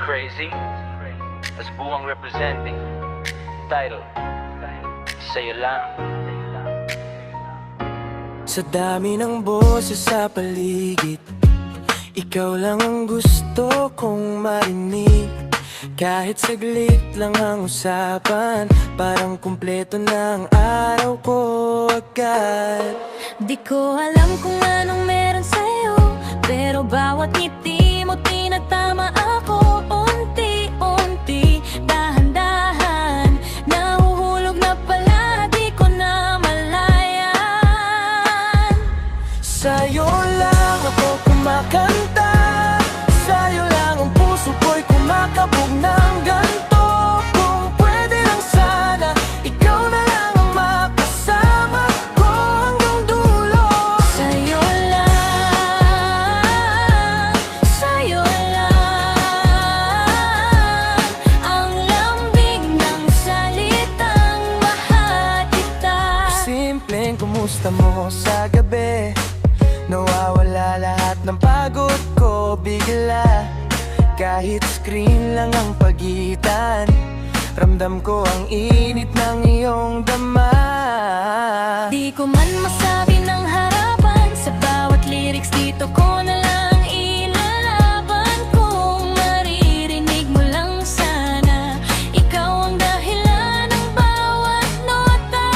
Crazy as buwang representing title sa'yo lang. Sa dami ng boses sa paligid, ikaw lang ang gusto kong marinig. Kahit saglit lang ang usapan, parang kumpleto na ang araw ko agad. Di ko alam kung anong meron sa'yo, pero bawat ngiti mo tinatama ako. Unti-unti, dahan-dahan, nahuhulog na pala, di ko na malayan. Sa'yo lang ako kumakanta, sa'yo lang ang puso ko'y kumakabog ng ganto. Kung pwede lang sana, ikaw na lang ang makasama ko hanggang dulo. Sa'yo lang, sa'yo lang, ang lambing ng salitang mahal kita. Simpleng kumusta mo sa gabi, nawawala lahat ng pagod ko bigla. Kahit screen lang ang pagitan, ramdam ko ang init ng iyong dama. Di ko man masabi ng harapan, sa bawat lyrics dito ko na lang ilalaban. Kung maririnig mo lang sana, ikaw ang dahilan ng bawat nota.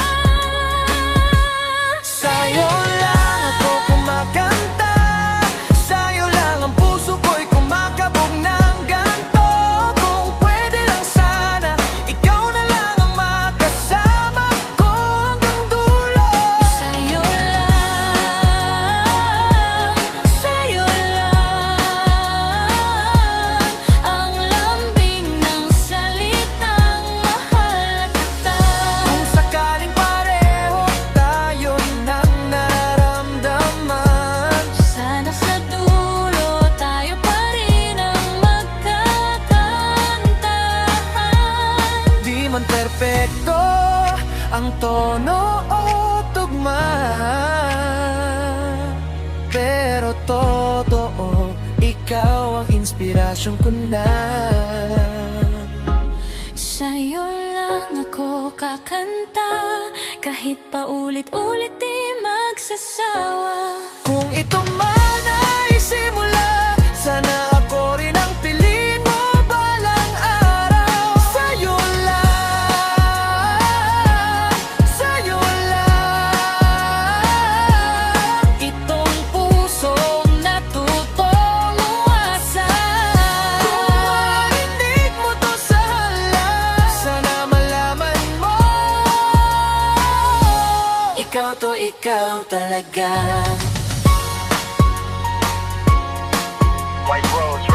Sa'yo lang ako kumakanta, sa'yo lang ang puso ko'y kumakabog ng ganto. Kung pwede lang sana, ikaw na lang ang makasama ko hanggang dulo. Sa'yo lang, sa'yo lang, ang lambing ng salitang mahal kita. Kung sakaling pareho tayo ng nararamdaman, Sana sa dulo tayo pa rin ang magkakantahan. di man perpekto ang tono o tugma, pero totoo, ikaw ang inspirasyon ko na. Sa'yo lang ako kakanta, kahit paulit-ulit di magsasawa. Kung ito man ay simula, sana ako rin ang piliin mo balang araw. Sa'yo lang, sa'yo lang, Itong pusong natutong umasa. kung marinig mo to sa hala, sana malaman mo, ikaw to ikaw talaga. White Rose